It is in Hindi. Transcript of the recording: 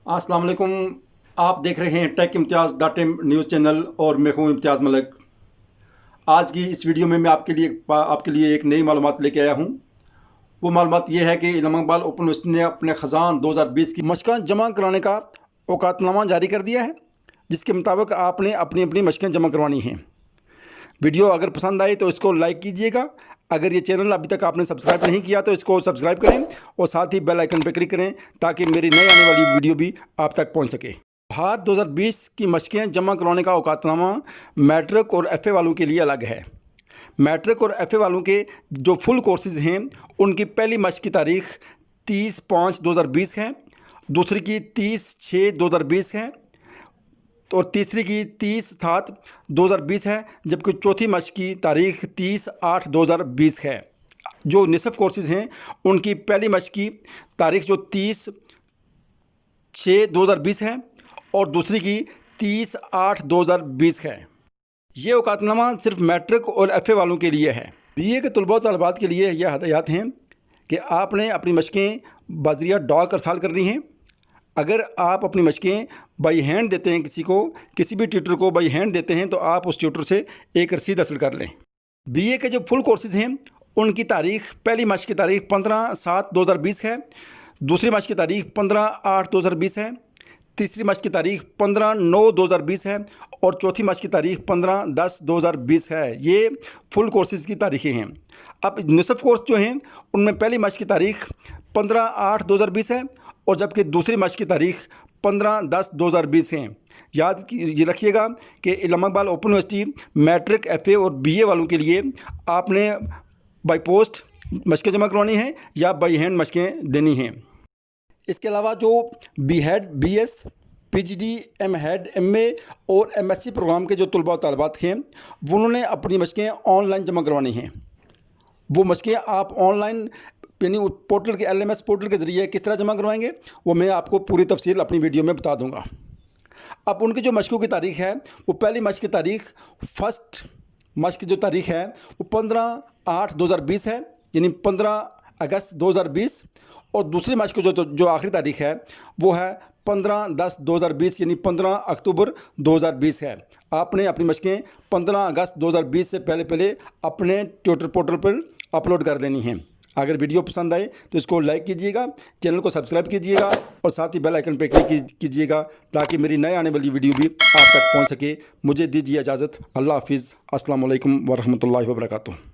अस्सलाम वालेकुम। आप देख रहे हैं tech Imtiaz .in news channel और मैं हूं इम्तियाज़ मलिक। आज की इस वीडियो में मैं आपके लिए एक नई मालूमात लेके आया हूं। वो मालूमात ये है कि इलामा इकबाल ओपन यूनिवर्सिटी ने अपने ख़ज़ान 2020 की मशक़ां जमा कराने का औकातनामा जारी कर दिया है, जिसके मुताबिक आपने अपनी अपनी मशक़ें जमा करवानी हैं। वीडियो अगर पसंद आए तो इसको लाइक कीजिएगा। अगर ये चैनल अभी तक आपने सब्सक्राइब नहीं किया तो इसको सब्सक्राइब करें और साथ ही बेल आइकन पर क्लिक करें ताकि मेरी नई आने वाली वीडियो भी आप तक पहुंच सके। भारत 2020 की मशक़ें जमा करवाने का औकातनामा मैट्रिक और एफ़ए वालों के लिए अलग है। मैट्रिक और एफ़ए वालों के जो फुल कोर्सेज़ हैं उनकी पहली मशक़ की तारीख़ 30/5/2020 है, दूसरी की 30/6/2020 है और तीसरी की 30/7/2020 है, जबकि चौथी मशक़ की तारीख़ 30/8/2020 है। जो निसफ़ कोर्सेज़ हैं उनकी पहली मशक़ की तारीख़ जो 30/6/2020 है और दूसरी की 30/8/2020 है। ये औकातनामा सिर्फ मैट्रिक और एफ़ए वालों के लिए है। बीए के तलबा तलबात के लिए यह हदायत हैं कि आपने अपनी मशक़ें बज़रिया डॉक अरसाल करनी हैं। अगर आप अपनी मशक़ें बाई हैंड देते हैं, किसी भी ट्यूटर को बाई हैंड देते हैं, तो आप उस ट्यूटर से एक रसीद हासिल कर लें। बीए के जो फुल कोर्सेज़ हैं उनकी तारीख़ पहली मशक़ की तारीख़ 15/7/2020 है, दूसरी मशक़ की तारीख़ 15/8/2020 है, तीसरी मशक़ की तारीख़ 15/9/2020 है और चौथी मशक़ की तारीख़ 15/10/2020 है। ये फुल कोर्सेज़ की तारीख़ें हैं। अब निसफ़ कोर्स जो हैं उनमें पहली मशक़ की तारीख़ 15/8/2020 है और जबकि दूसरी मशक़ की तारीख़ 15/10/2020 है। ये रखिएगा कि इलामा Iqbal open university matric, FA और बीए वालों के लिए आपने बाई पोस्ट मशक़ें जमा करवानी हैं या बाई हैंड मशक़ें देनी हैं। इसके अलावा जो BEd, BS, PGD, MEd, MA और एमएससी प्रोग्राम के जो तलबा तलबात हैं उन्होंने अपनी मशक़ें ऑनलाइन जमा करवानी हैं। वो मशक़ें आप ऑनलाइन यानी पोर्टल के LMS पोर्टल के ज़रिए किस तरह जमा करवाएंगे वो मैं आपको पूरी तफसील अपनी वीडियो में बता दूंगा। अब उनकी जो मशक़ों की तारीख़ है वो पहली मशक़ की तारीख़ फर्स्ट मशक़ की जो तारीख़ है वो 15/8/2020 है, यानी 15 अगस्त 2020 और दूसरी मशक़ जो आखिरी तारीख़ है वो है 15/10/2020 यानी 15 अक्टूबर 2020 है। आपने अपनी मशक़ें 15 अगस्त 2020 से पहले अपने ट्विटर पोर्टल पर अपलोड कर देनी हैं। अगर वीडियो पसंद आए तो इसको लाइक कीजिएगा, चैनल को सब्सक्राइब कीजिएगा और साथ ही बेल आइकन पर क्लिक कीजिएगा ताकि मेरी नए आने वाली वीडियो भी आप तक पहुंच सके। मुझे दीजिए इजाज़त। अल्लाह हाफिज़। अस्सलाम वालेकुम वरहमतुल्लाहि वबरकातुहू।